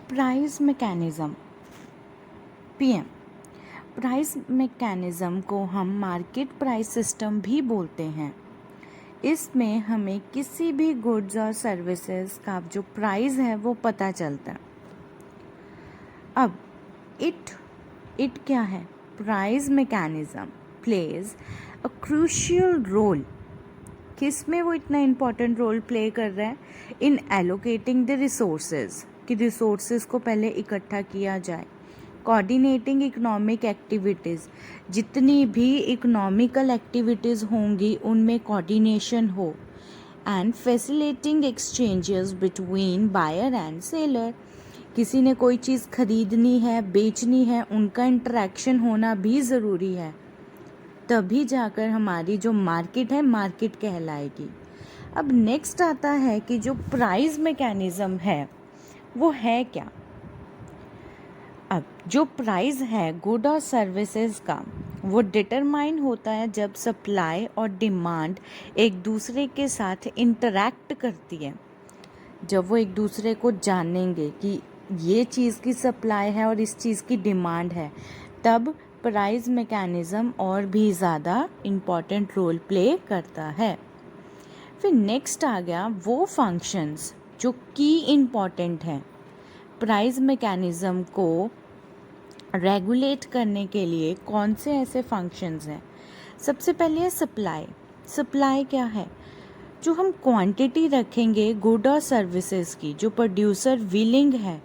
Price mechanism PM. Price mechanism को हम market price system भी बोलते हैं। इसमें हमें किसी भी गुड्स और सर्विसेज का जो प्राइस है वो पता चलता है। अब इट क्या है? Price mechanism plays a crucial role. किस में वो इतना इम्पॉर्टेंट रोल प्ले कर रहा है? इन एलोकेटिंग द रिसोर्सेज, कि रिसोर्सेज को पहले इकट्ठा किया जाए। कोऑर्डिनेटिंग इकोनॉमिक एक्टिविटीज़, जितनी भी इकोनॉमिकल एक्टिविटीज़ होंगी उनमें कोऑर्डिनेशन हो। And facilitating exchanges between buyer and seller, किसी ने कोई चीज़ खरीदनी है, बेचनी है, उनका इंटरेक्शन होना भी ज़रूरी है, तभी जाकर हमारी जो मार्केट है मार्केट कहलाएगी। अब नेक्स्ट आता है कि जो प्राइस मैकेनिज़्म है वो है क्या। अब जो प्राइस है गुड और सर्विसेज का, वो डिटरमाइन होता है जब सप्लाई और डिमांड एक दूसरे के साथ इंटरैक्ट करती है। जब वो एक दूसरे को जानेंगे कि ये चीज़ की सप्लाई है और इस चीज़ की डिमांड है, तब प्राइस मैकेनिज़्म और भी ज़्यादा इम्पॉर्टेंट रोल प्ले करता है। फिर नेक्स्ट आ गया वो फंक्शंस जो की इम्पॉर्टेंट हैं प्राइस मैकेनिज़्म को रेगुलेट करने के लिए। कौन से ऐसे फंक्शंस हैं? सबसे पहले है सप्लाई। सप्लाई क्या है? जो हम क्वांटिटी रखेंगे गुड और सर्विसेज की, जो प्रोड्यूसर विलिंग है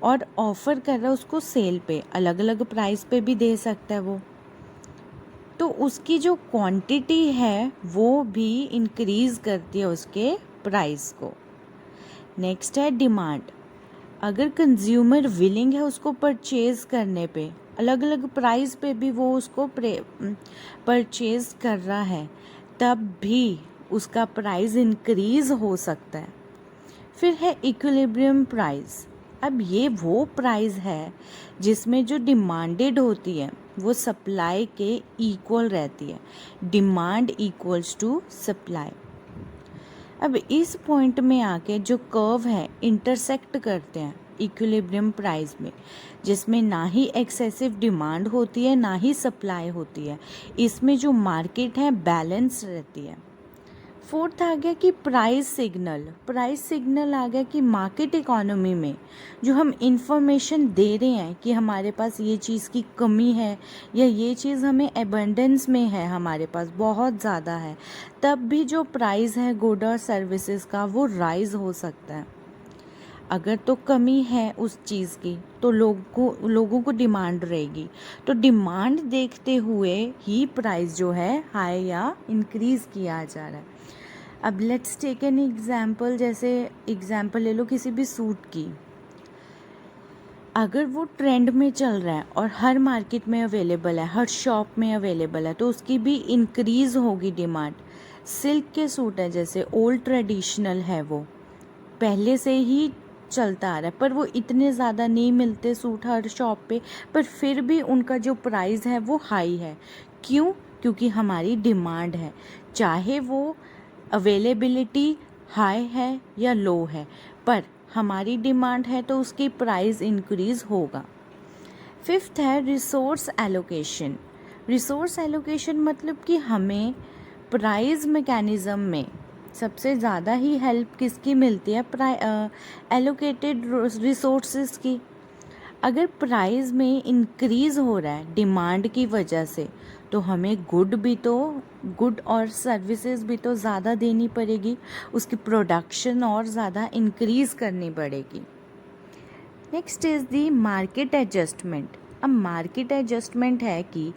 और ऑफ़र कर रहा है उसको सेल पे, अलग अलग प्राइस पे भी दे सकता है वो, तो उसकी जो क्वांटिटी है वो भी इंक्रीज़ करती है उसके प्राइस को। नेक्स्ट है डिमांड। अगर कंज्यूमर विलिंग है उसको परचेज़ करने पे, अलग अलग प्राइस पे भी वो उसको परचेज़ कर रहा है, तब भी उसका प्राइस इंक्रीज़ हो सकता है। फिर है इक्विलिब्रियम प्राइस। अब ये वो प्राइस है जिसमें जो डिमांडेड होती है वो सप्लाई के इक्वल रहती है। Demand equals to supply. अब इस पॉइंट में आके जो कर्व है इंटरसेक्ट करते हैं इक्विलिब्रियम प्राइस में, जिसमें ना ही एक्सेसिव डिमांड होती है ना ही सप्लाई होती है। इसमें जो मार्केट है बैलेंस रहती है। फोर्थ आ गया कि प्राइस सिग्नल। प्राइस सिग्नल आ गया कि मार्केट इकोनॉमी में जो हम इंफॉर्मेशन दे रहे हैं कि हमारे पास ये चीज़ की कमी है या ये चीज़ हमें एबंडेंस में है, हमारे पास बहुत ज़्यादा है, तब भी जो प्राइस है गुड और सर्विसेज का वो राइज हो सकता है। अगर तो कमी है उस चीज़ की तो लोगों को डिमांड रहेगी, तो डिमांड देखते हुए ही प्राइस जो है हाई या इंक्रीज़ किया जा रहा है। अब लेट्स टेक एन एग्जाम्पल, जैसे एग्जाम्पल ले लो किसी भी सूट की। अगर वो ट्रेंड में चल रहा है और हर मार्केट में अवेलेबल है, हर शॉप में अवेलेबल है, तो उसकी भी इंक्रीज़ होगी डिमांड। सिल्क के सूट है, जैसे ओल्ड ट्रेडिशनल है, वो पहले से ही चलता आ रहा है, पर वो इतने ज़्यादा नहीं मिलते सूट हर शॉप पे, पर फिर भी उनका जो प्राइस है वो हाई है। क्यों? क्योंकि हमारी डिमांड है, चाहे वो अवेलेबिलिटी हाई है या लो है, पर हमारी डिमांड है तो उसकी प्राइस इंक्रीज़ होगा। फिफ्थ है रिसोर्स एलोकेशन। रिसोर्स एलोकेशन मतलब कि हमें प्राइस मैकेनिज़्म में सबसे ज़्यादा ही हेल्प किसकी मिलती है? एलोकेटेड रिसोर्सेज की। अगर प्राइस में इंक्रीज़ हो रहा है डिमांड की वजह से, तो हमें गुड और सर्विसेज भी तो ज़्यादा देनी पड़ेगी, उसकी प्रोडक्शन और ज़्यादा इंक्रीज़ करनी पड़ेगी। Next is the market adjustment. अब मार्केट एडजस्टमेंट है कि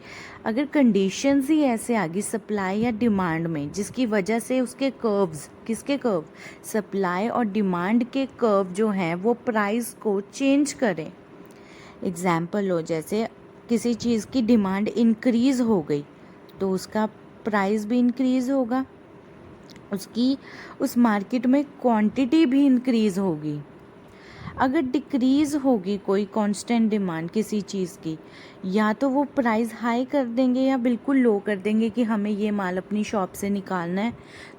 अगर कंडीशंस ही ऐसे आ गई सप्लाई या डिमांड में, जिसकी वजह से उसके कर्व्स, किसके कर्व? सप्लाई और डिमांड के कर्व जो हैं वो प्राइस को चेंज करें। एग्जाम्पल लो, जैसे किसी चीज़ की डिमांड इंक्रीज़ हो गई तो उसका प्राइस भी इंक्रीज़ होगा, उस मार्केट में क्वांटिटी भी इंक्रीज़ होगी। अगर डिक्रीज़ होगी कोई कांस्टेंट डिमांड किसी चीज़ की, या तो वो प्राइस हाई कर देंगे या बिल्कुल लो कर देंगे कि हमें ये माल अपनी शॉप से निकालना है,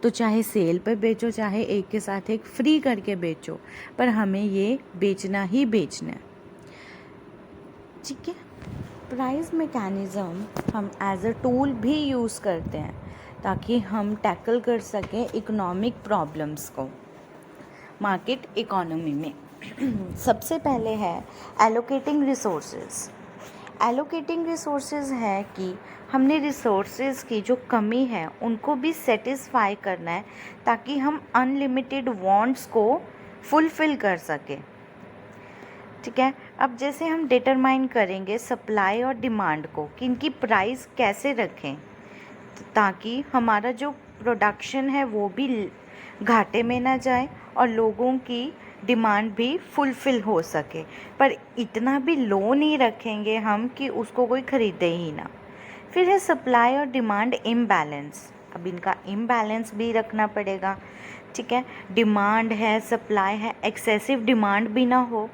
तो चाहे सेल पे बेचो, चाहे एक के साथ एक फ्री करके बेचो, पर हमें ये बेचना ही बेचना है। ठीक है। प्राइस मैकेनिज़्म हम एज अ टूल भी यूज़ करते हैं ताकि हम टैकल कर सकें इकोनॉमिक प्रॉब्लम्स को मार्केट इकोनॉमी में। सबसे पहले है एलोकेटिंग रिसोर्सेज। एलोकेटिंग रिसोर्सेज है कि हमने रिसोर्सेज की जो कमी है उनको भी सेटिस्फाई करना है ताकि हम अनलिमिटेड वांट्स को फुलफ़िल कर सकें। ठीक है। अब जैसे हम डिटरमाइन करेंगे सप्लाई और डिमांड को कि इनकी प्राइस कैसे रखें ताकि हमारा जो प्रोडक्शन है वो भी घाटे में ना जाए और लोगों की डिमांड भी फुलफ़िल हो सके, पर इतना भी लो नहीं रखेंगे हम कि उसको कोई ख़रीदे ही ना। फिर है सप्लाई और डिमांड इम्बैलेंस। अब इनका इम्बैलेंस भी रखना पड़ेगा। ठीक है। डिमांड है, सप्लाई है, एक्सेसिव डिमांड भी ना हो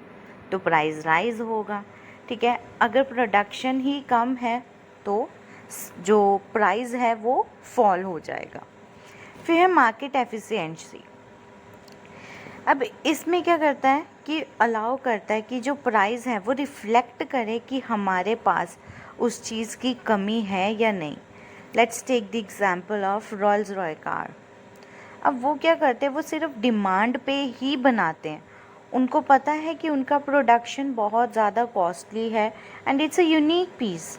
तो प्राइस राइज होगा। ठीक है। अगर प्रोडक्शन ही कम है तो जो प्राइस है वो फॉल हो जाएगा। फिर है मार्केट एफिशिएंसी। अब इसमें क्या करता है कि अलाउ करता है कि जो प्राइस है वो रिफ्लेक्ट करे कि हमारे पास उस चीज़ की कमी है या नहीं। Let's take the example of Rolls Royce car. अब वो क्या करते हैं, वो सिर्फ डिमांड पे ही बनाते हैं। उनको पता है कि उनका प्रोडक्शन बहुत ज़्यादा कॉस्टली है and it's a unique piece.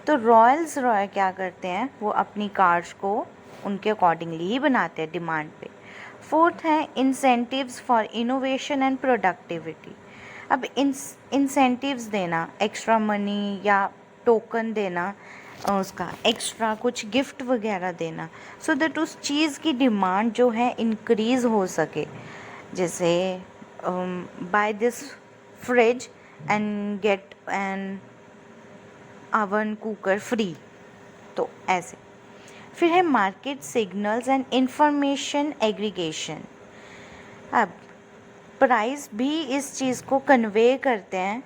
तो रॉयल्स रॉय क्या करते हैं, वो अपनी कार्स को उनके अकॉर्डिंगली ही बनाते हैं डिमांड पे। फोर्थ है incentives for innovation and productivity. अब इंसेंटिव्स देना, एक्स्ट्रा मनी या टोकन देना, उसका एक्स्ट्रा कुछ गिफ्ट वगैरह देना, सो दैट उस चीज़ की डिमांड जो है इंक्रीज़ हो सके। जैसे buy this fridge and get an oven cooker free, तो ऐसे। फिर है market signals and information aggregation. अब प्राइस भी इस चीज़ को कन्वे करते हैं,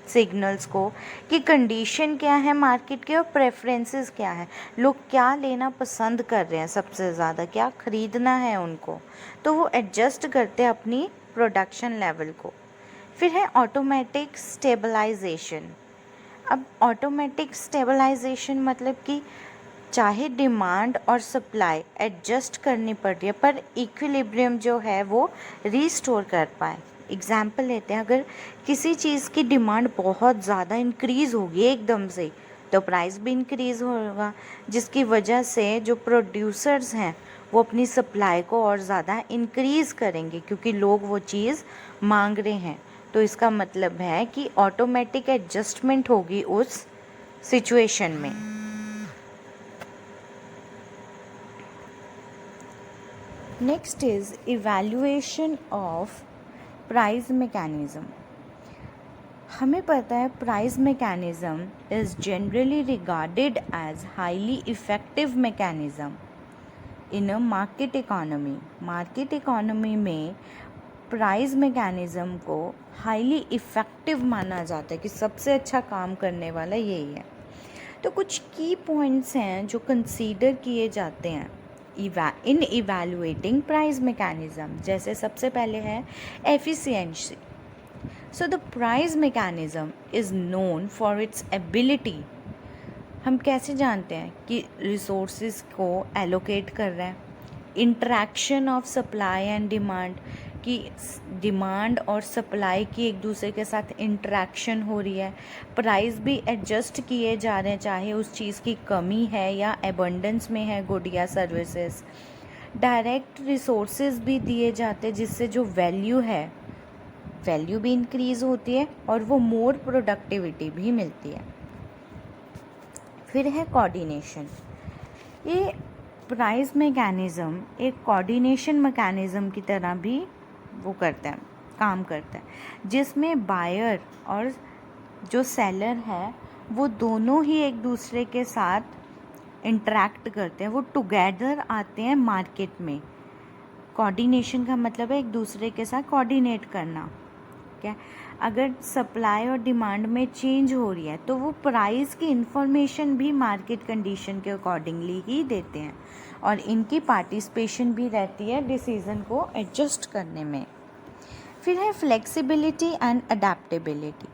सिग्नल्स को, कि कंडीशन क्या है मार्केट के और प्रेफरेंसेस क्या है, लोग क्या लेना पसंद कर रहे हैं, सबसे ज़्यादा क्या ख़रीदना है उनको, तो वो एडजस्ट करते हैं अपनी प्रोडक्शन लेवल को। फिर है ऑटोमेटिक स्टेबलाइजेशन। अब ऑटोमेटिक स्टेबलाइजेशन मतलब कि चाहे डिमांड और सप्लाई एडजस्ट करनी पड़ रही है पर इक्विलिब्रियम जो है वो रीस्टोर कर पाए। एग्जाम्पल लेते हैं, अगर किसी चीज़ की डिमांड बहुत ज़्यादा इंक्रीज़ होगी एकदम से तो प्राइस भी इंक्रीज़ होगा, जिसकी वजह से जो प्रोड्यूसर्स हैं वो अपनी सप्लाई को और ज़्यादा इंक्रीज़ करेंगे क्योंकि लोग वो चीज़ मांग रहे हैं। तो इसका मतलब है कि ऑटोमेटिक एडजस्टमेंट होगी उस सिचुएशन में। Next is evaluation of price mechanism. हमें पता है price mechanism is generally regarded as highly effective mechanism in a market economy. Market economy में प्राइस मैकेनिज़्म को हाईली इफ़ेक्टिव माना जाता है कि सबसे अच्छा काम करने वाला यही है। तो कुछ की पॉइंट्स हैं जो कंसीडर किए जाते हैं इन इवैल्यूएटिंग प्राइस मैकेनिज़्म। जैसे सबसे पहले है efficiency. So the price mechanism is known for its ability. हम कैसे जानते हैं कि रिसोर्सेज को एलोकेट कर रहा है, interaction of supply and demand, कि डिमांड और सप्लाई की एक दूसरे के साथ इंटरेक्शन हो रही है, प्राइस भी एडजस्ट किए जा रहे हैं चाहे उस चीज़ की कमी है या एबंडेंस में है गुड या सर्विसेज। डायरेक्ट रिसोर्सेज भी दिए जाते हैं जिससे जो वैल्यू है वैल्यू भी इंक्रीज़ होती है और वो मोर प्रोडक्टिविटी भी मिलती है। फिर है कोऑर्डिनेशन। ये प्राइस मैकेनिज़्म एक कोऑर्डिनेशन मैकेनिज़्म की तरह भी वो करता है, काम करता है, जिसमें बायर और जो सेलर है वो दोनों ही एक दूसरे के साथ इंटरेक्ट करते हैं, वो टुगेदर आते हैं मार्केट में कोऑर्डिनेशन का मतलब है एक दूसरे के साथ कोऑर्डिनेट करना, ठीक है। अगर सप्लाई और डिमांड में चेंज हो रही है तो वो प्राइस की इंफॉर्मेशन भी मार्केट कंडीशन के अकॉर्डिंगली ही देते हैं और इनकी पार्टिसिपेशन भी रहती है डिसीजन को एडजस्ट करने में। फिर है फ्लेक्सिबिलिटी एंड अडेप्टेबिलिटी।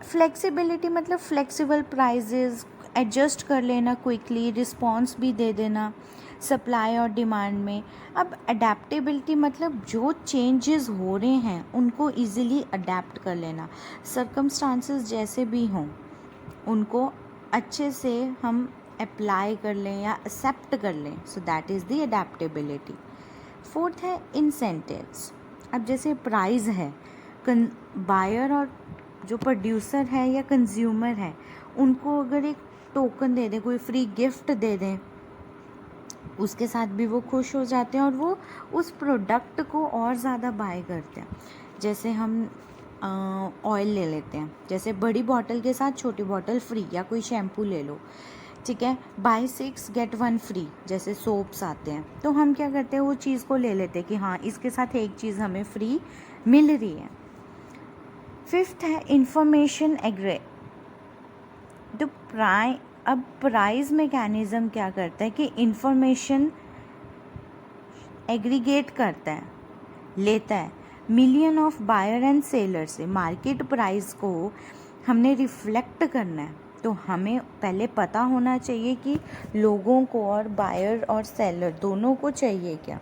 फ्लेक्सिबिलिटी मतलब फ्लेक्सिबल प्राइजेस, एडजस्ट कर लेना क्विकली, रिस्पॉन्स भी दे देना सप्लाई और डिमांड में। अब अडेप्टेबिलिटी मतलब जो चेंजेस हो रहे हैं उनको इजीली अडेप्ट कर लेना, सर्कमस्टांसेस जैसे भी हों उनको अच्छे से हम अप्लाई कर लें या एक्सेप्ट कर लें, so that is the adaptability. Fourth है इंसेंटिव्स। अब जैसे प्राइस है, बायर और जो प्रोड्यूसर है या कंज्यूमर है उनको अगर एक टोकन दे दें, कोई फ्री गिफ्ट दे दें, उसके साथ भी वो खुश हो जाते हैं और वो उस प्रोडक्ट को और ज़्यादा बाय करते हैं। जैसे हम ऑयल ले लेते हैं, जैसे बड़ी बॉटल के साथ छोटी बॉटल फ्री, या कोई शैम्पू ले लो, ठीक है, बाय 6 गेट 1 फ्री, जैसे सोप्स आते हैं, तो हम क्या करते हैं वो चीज़ को ले लेते हैं कि हाँ इसके साथ एक चीज़ हमें फ्री मिल रही है। फिफ्थ है इंफॉर्मेशन एग्रे। तो अब प्राइस मैकेनिज्म क्या करता है कि इंफॉर्मेशन एग्रीगेट करता है, लेता है million of buyer and seller से। मार्केट प्राइस को हमने रिफ्लेक्ट करना है तो हमें पहले पता होना चाहिए कि लोगों को और बायर और सेलर दोनों को चाहिए क्या।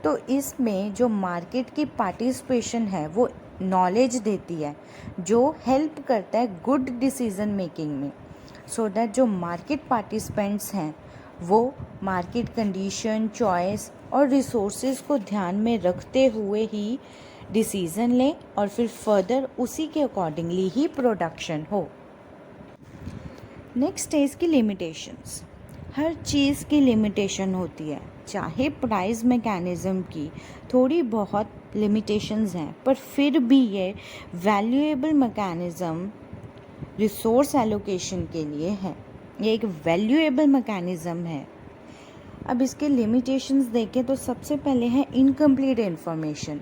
तो इसमें जो मार्केट की पार्टिसिपेशन है वो नॉलेज देती है, जो हेल्प करता है गुड डिसीजन मेकिंग में, सो दैट जो मार्केट पार्टिसिपेंट्स हैं वो मार्केट कंडीशन, चॉइस और रिसोर्सेज को ध्यान में रखते हुए ही डिसीज़न लें और फिर फर्दर उसी के अकॉर्डिंगली ही प्रोडक्शन हो। नेक्स्ट है इसकी लिमिटेशंस। हर चीज़ की लिमिटेशन होती है, चाहे प्राइस मैकेनिज़्म की थोड़ी बहुत लिमिटेशंस हैं पर फिर भी ये वैल्यूएबल मैकेनिज़्म रिसोर्स एलोकेशन के लिए है, ये एक वैल्यूएबल मैकेनिज़्म है। अब इसके लिमिटेशंस देखें तो सबसे पहले है इनकम्प्लीट इन्फॉर्मेशन।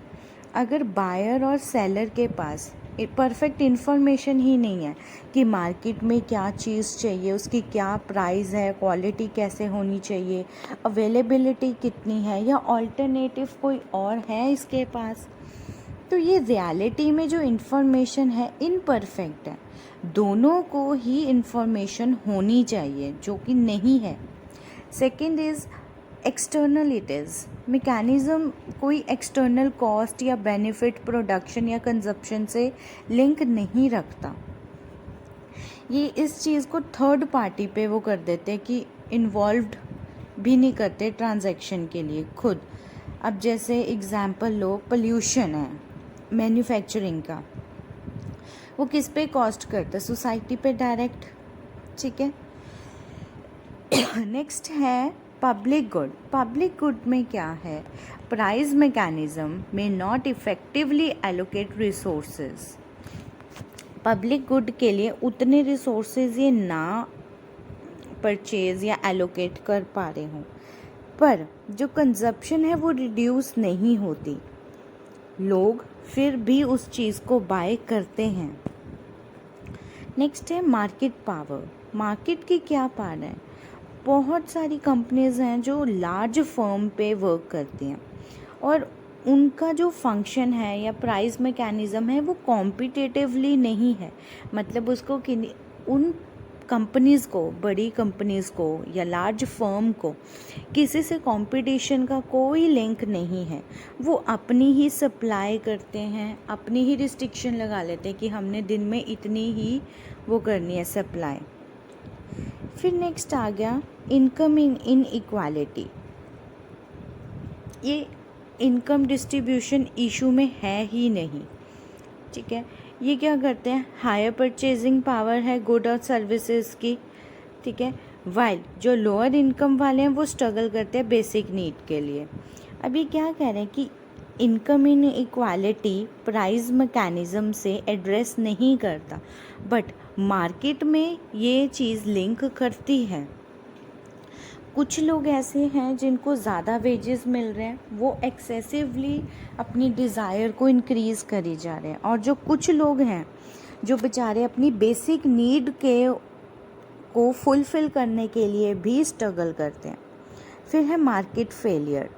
अगर बायर और सेलर के पास परफेक्ट इन्फॉर्मेशन ही नहीं है कि मार्केट में क्या चीज़ चाहिए, उसकी क्या प्राइस है, क्वालिटी कैसे होनी चाहिए, अवेलेबिलिटी कितनी है, या ऑल्टरनेटिव कोई और है इसके पास, तो ये रियलिटी में जो इन्फॉर्मेशन है इनपरफेक्ट है। दोनों को ही इन्फॉर्मेशन होनी चाहिए जो कि नहीं है। Second is externalities. मैकेनिज़्म कोई एक्सटर्नल कॉस्ट या बेनिफिट प्रोडक्शन या कंजप्शन से लिंक नहीं रखता। ये इस चीज़ को थर्ड पार्टी पे वो कर देते हैं कि इन्वॉल्व्ड भी नहीं करते ट्रांजैक्शन के लिए खुद। अब जैसे एग्जांपल लो, पोल्यूशन है मैन्युफैक्चरिंग का, वो किस पे कॉस्ट करता है, सोसाइटी पे डायरेक्ट, ठीक है। नेक्स्ट है पब्लिक गुड। पब्लिक गुड में क्या है, प्राइस मैकेनिज्म में not effectively allocate resources. Public good के लिए उतने रिसोर्सेज ये ना परचेज या एलोकेट कर पा रहे हों, पर जो कंजप्शन है वो रिड्यूस नहीं होती, लोग फिर भी उस चीज़ को बाय करते हैं। नेक्स्ट है मार्केट पावर। मार्केट की क्या पावर है, बहुत सारी कंपनीज हैं जो लार्ज फर्म पे वर्क करती हैं और उनका जो फंक्शन है या प्राइस मैकेनिज़्म है वो कॉम्पिटिटिवली नहीं है, मतलब उसको उन कंपनीज़ को, बड़ी कंपनीज़ को या लार्ज फर्म को किसी से कंपटीशन का कोई लिंक नहीं है। वो अपनी ही सप्लाई करते हैं, अपनी ही रिस्ट्रिक्शन लगा लेते हैं कि हमने दिन में इतनी ही वो करनी है सप्लाई। फिर नेक्स्ट आ गया इनकम इनइक्वालिटी। ये इनकम डिस्ट्रीब्यूशन इशू में है ही नहीं, ठीक है। ये क्या करते हैं, हायर परचेजिंग पावर है गुड और सर्विसेज की, ठीक है, वाइल जो लोअर इनकम वाले हैं वो स्ट्रगल करते हैं बेसिक नीड के लिए। अब ये क्या कह रहे हैं कि इनकम इनइक्वालिटी प्राइस मैकेनिज़्म से एड्रेस नहीं करता, बट मार्केट में ये चीज़ लिंक करती है। कुछ लोग ऐसे हैं जिनको ज़्यादा वेजेस मिल रहे हैं, वो एक्सेसिवली अपनी डिज़ायर को इंक्रीज़ करी जा रहे हैं, और जो कुछ लोग हैं जो बेचारे अपनी बेसिक नीड को फुलफ़िल करने के लिए भी स्ट्रगल करते हैं। फिर है market failure.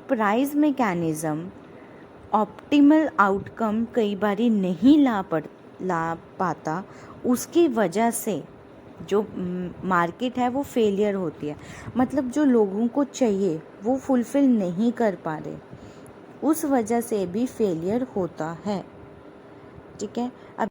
Price mechanism optimal outcome कई बारी नहीं ला पाता, उसकी वजह से जो मार्केट है वो फेलियर होती है, मतलब जो लोगों को चाहिए वो फुलफ़िल नहीं कर पा रहे, उस वजह से भी फेलियर होता है। ठीक है। अब